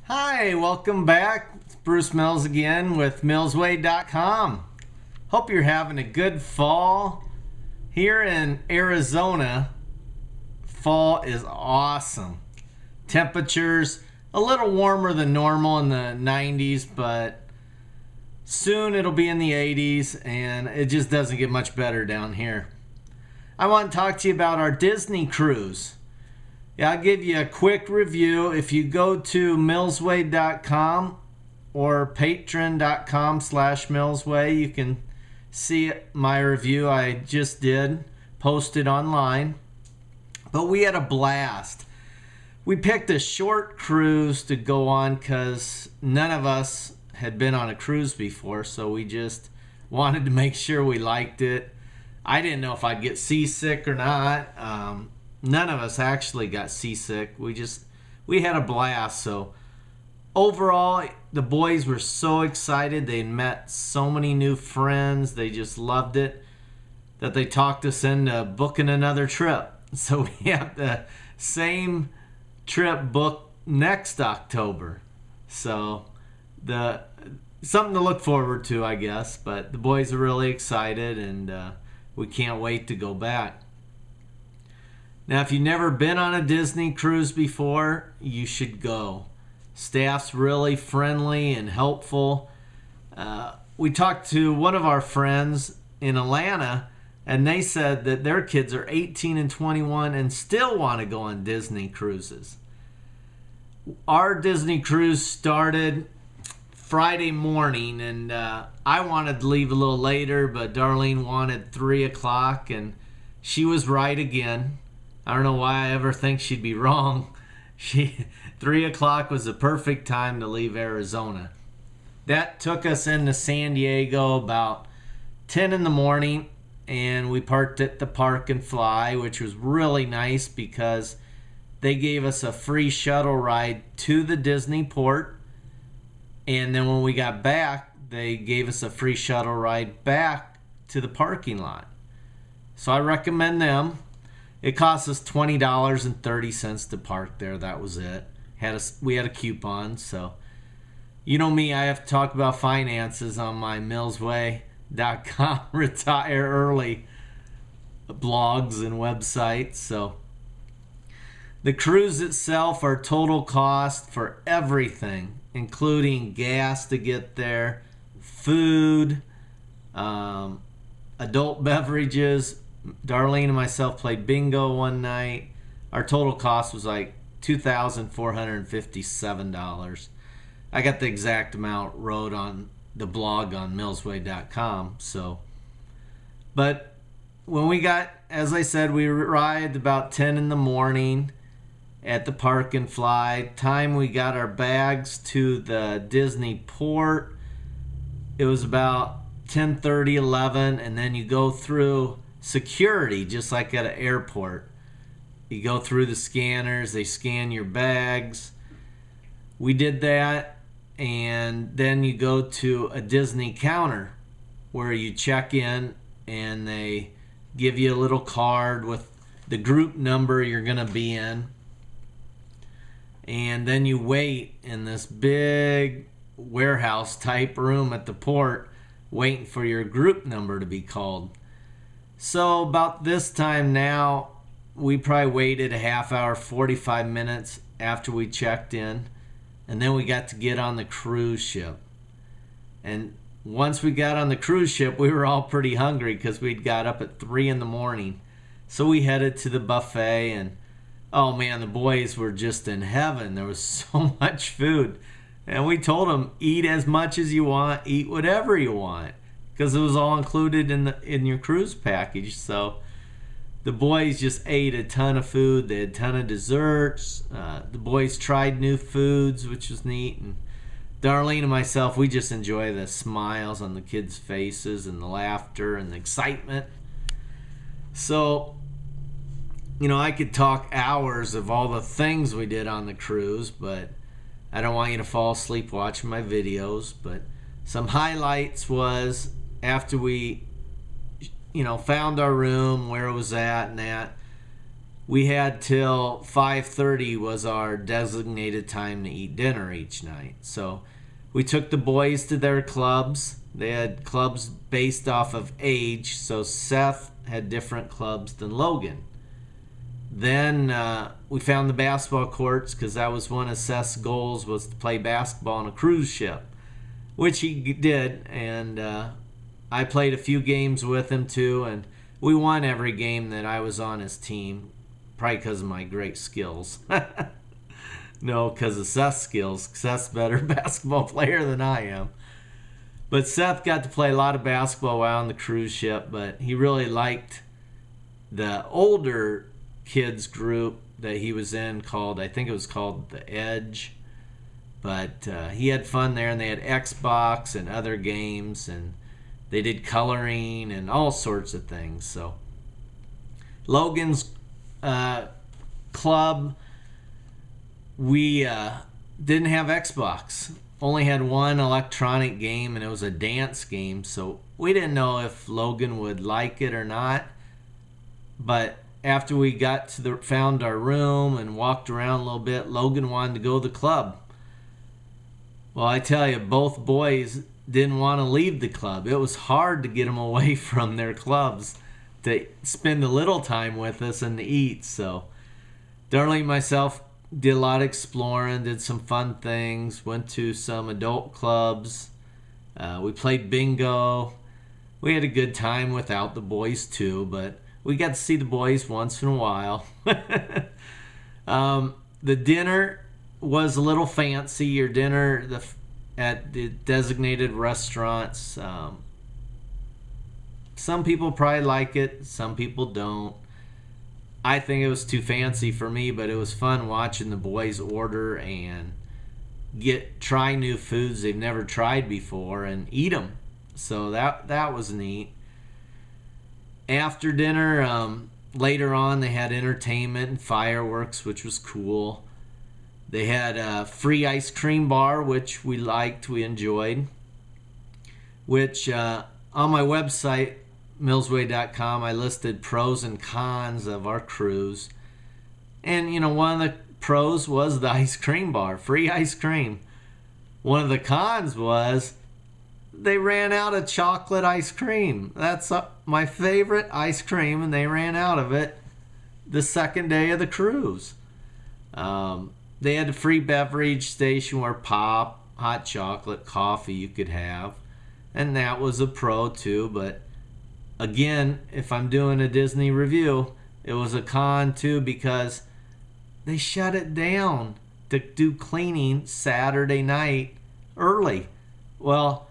Hi, welcome back. It's Bruce Mills again with millsway.com. Hope you're having a good fall. Here in Arizona, fall is awesome. Temperatures a little warmer than normal in the 90s, but soon it'll be in the 80s, and it just doesn't get much better down here. I want to talk to you about our Disney cruise. Yeah, I'll give you a quick review. If you go to millsway.com or patreon.com/millsway, you can see my review I just did, posted online. But we had a blast. We picked a short cruise to go on because none of us had been on a cruise before, so we just wanted to make sure we liked it. I didn't know if I'd get seasick or not. None of us actually got seasick. We had a blast. So overall, the boys were so excited. They met so many new friends. They just loved it that they talked us into booking another trip. So we have the same trip booked next October. So something to look forward to, I guess. But the boys are really excited, and we can't wait to go back. Now, if you've never been on a Disney cruise before, you should go. Staff's really friendly and helpful. We talked to one of our friends in Atlanta, and they said that their kids are 18 and 21 and still want to go on Disney cruises. Our Disney cruise started Friday morning, and I wanted to leave a little later, but Darlene wanted 3 o'clock, and she was right again. I don't know why I ever think she'd be wrong. 3 o'clock was the perfect time to leave Arizona. That took us into San Diego about 10 in the morning, and we parked at the Park and Fly, which was really nice because they gave us a free shuttle ride to the Disney port, and then when we got back, they gave us a free shuttle ride back to the parking lot. So I recommend them. It cost us $20.30 to park there. That was it. We had a coupon, so you know me, I have to talk about finances on my millsway.com retire early blogs and websites. So the cruise itself, our total cost for everything, including gas to get there, food, adult beverages. Darlene and myself played bingo one night. Our total cost was like $2,457. I got the exact amount wrote on the blog on millsway.com. But when we got, as I said, we arrived about 10 in the morning at the Park and Fly. Time we got our bags to the Disney port, it was about 10:30, 11, and then you go through security just like at an airport. You go through the scanners, they scan your bags. We did that, and then you go to a Disney counter where you check in, and they give you a little card with the group number you're going to be in. And then you wait in this big warehouse type room at the port waiting for your group number to be called. So about this time now, we probably waited a half hour, 45 minutes after we checked in. And then we got to get on the cruise ship. And once we got on the cruise ship, we were all pretty hungry because we'd got up at 3 in the morning. So we headed to the buffet, and oh man, the boys were just in heaven. There was so much food. And we told them, eat as much as you want, eat whatever you want, because it was all included in your cruise package. So the boys just ate a ton of food. They had a ton of desserts. The boys tried new foods, which was neat. And Darlene and myself, we just enjoy the smiles on the kids' faces and the laughter and the excitement. So, you know, I could talk hours of all the things we did on the cruise, but I don't want you to fall asleep watching my videos. But some highlights was after we, found our room, where it was at and that, we had till 5:30 was our designated time to eat dinner each night. So we took the boys to their clubs. They had clubs based off of age, so Seth had different clubs than Logan. Then we found the basketball courts because that was one of Seth's goals, was to play basketball on a cruise ship, which he did, and I played a few games with him too, and we won every game that I was on his team, probably because of my great skills. No, because of Seth's skills. Seth's a better basketball player than I am. But Seth got to play a lot of basketball while on the cruise ship, but he really liked the older kids group that he was in called, I think it was called The Edge. But he had fun there, and they had Xbox and other games, and they did coloring and all sorts of things. So Logan's club, we didn't have Xbox. Only had one electronic game, and it was a dance game. So we didn't know if Logan would like it or not. But after we got to found our room and walked around a little bit, Logan wanted to go to the club. Well, I tell you, both boys didn't want to leave the club. It was hard to get them away from their clubs to spend a little time with us and to eat. So Darlene and myself did a lot of exploring, did some fun things, went to some adult clubs. We played bingo. We had a good time without the boys too, but we got to see the boys once in a while. The dinner was a little fancy. Your dinner at the designated restaurants. Some people probably like it. Some people don't. I think it was too fancy for me, but it was fun watching the boys order and try new foods they've never tried before and eat them. So that was neat. After dinner, later on, they had entertainment and fireworks, which was cool. They had a free ice cream bar, which we liked, we enjoyed. Which on my website, millsway.com, I listed pros and cons of our cruise. And, one of the pros was the ice cream bar, free ice cream. One of the cons was they ran out of chocolate ice cream. That's my favorite ice cream, and they ran out of it the second day of the cruise. They had a free beverage station where pop, hot chocolate, coffee you could have. And that was a pro too, but again, if I'm doing a Disney review, it was a con too because they shut it down to do cleaning Saturday night early. Well,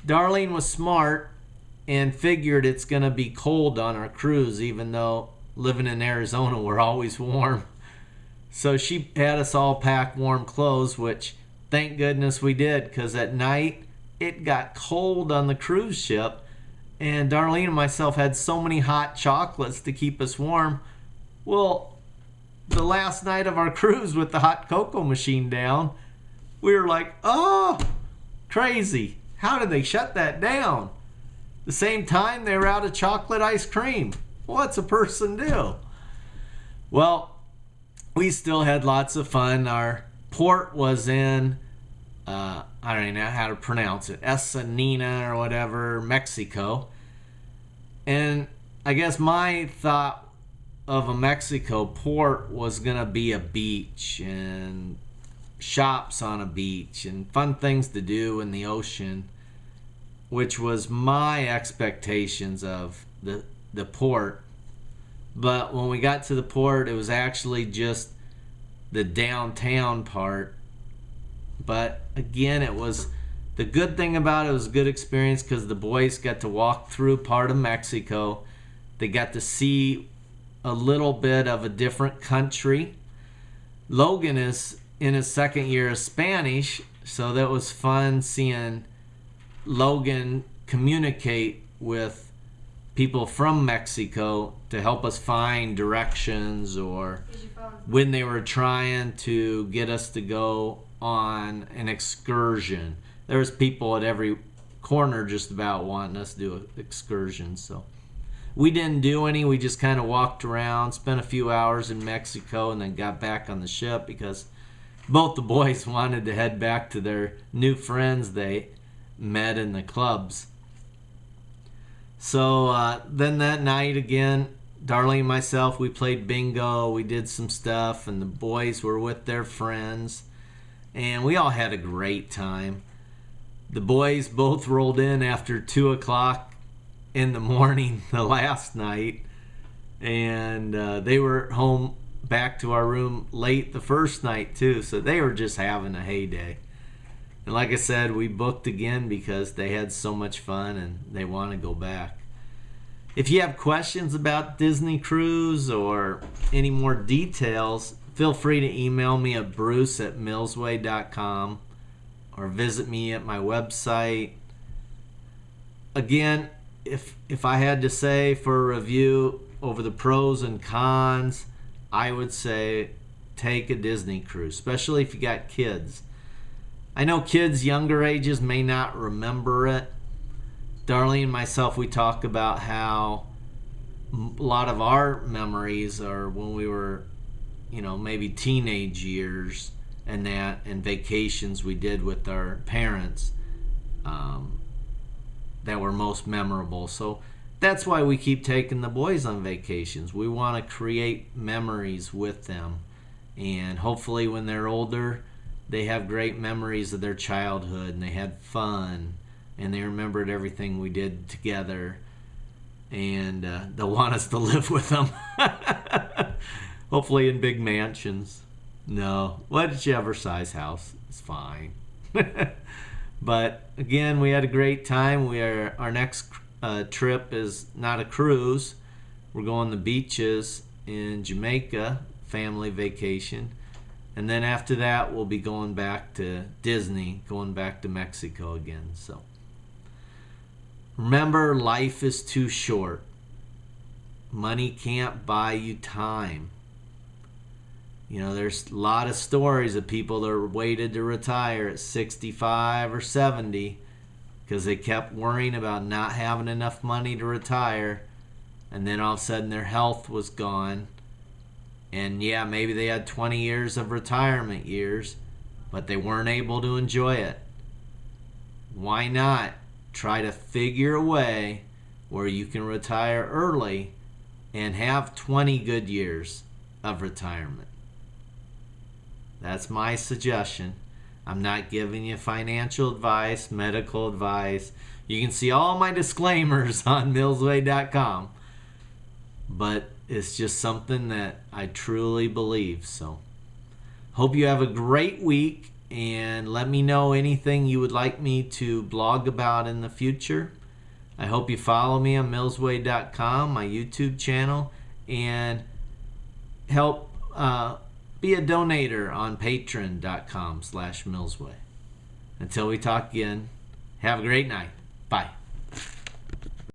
Darlene was smart and figured it's going to be cold on our cruise, even though living in Arizona, we're always warm. So she had us all pack warm clothes, which thank goodness we did, because at night it got cold on the cruise ship. And Darlene and myself had so many hot chocolates to keep us warm. Well, the last night of our cruise with the hot cocoa machine down, we were like, oh, crazy. How did they shut that down? The same time they were out of chocolate ice cream. What's a person do? Well, we still had lots of fun. Our port was in, I don't even know how to pronounce it, Ensenada or whatever, Mexico. And I guess my thought of a Mexico port was going to be a beach and shops on a beach and fun things to do in the ocean, which was my expectations of the port. But when we got to the port, it was actually just the downtown part. But again, it was the good thing about it was a good experience because the boys got to walk through part of Mexico. They got to see a little bit of a different country. Logan is in his second year of Spanish, so that was fun seeing Logan communicate with people from Mexico to help us find directions, or when they were trying to get us to go on an excursion. There was people at every corner just about wanting us to do an excursion. So We didn't do any. We just kind of walked around, spent a few hours in Mexico, and then got back on the ship because both the boys wanted to head back to their new friends they met in the clubs. So then that night again, Darlene and myself, we played bingo, we did some stuff, and the boys were with their friends, and we all had a great time. The boys both rolled in after 2 o'clock in the morning the last night, and they were home back to our room late the first night too, so they were just having a heyday. And like I said, we booked again because they had so much fun and they want to go back. If you have questions about Disney Cruise or any more details, feel free to email me at bruce@millsway.com or visit me at my website. Again, if I had to say for a review over the pros and cons, I would say take a Disney cruise, especially if you got kids. I know kids younger ages may not remember it. Darlene and myself, we talk about how a lot of our memories are when we were, maybe teenage years and vacations we did with our parents that were most memorable. So that's why we keep taking the boys on vacations. We want to create memories with them. And hopefully when they're older, they have great memories of their childhood and they had fun and they remembered everything we did together. And they'll want us to live with them. Hopefully in big mansions. No, whichever size house is fine. But again, we had a great time. Our next trip is not a cruise. We're going to the beaches in Jamaica, family vacation. And then after that, we'll be going back to Disney, going back to Mexico again. So remember, life is too short. Money can't buy you time. There's a lot of stories of people that waited to retire at 65 or 70 because they kept worrying about not having enough money to retire, and then all of a sudden their health was gone. And yeah, maybe they had 20 years of retirement years, but they weren't able to enjoy it. Why not try to figure a way where you can retire early and have 20 good years of retirement? That's my suggestion. I'm not giving you financial advice, medical advice. You can see all my disclaimers on millsway.com. But it's just something that I truly believe. So, hope you have a great week, and let me know anything you would like me to blog about in the future. I hope you follow me on millsway.com, my YouTube channel, and help be a donator on patreon.com/millsway. Until we talk again, have a great night. Bye.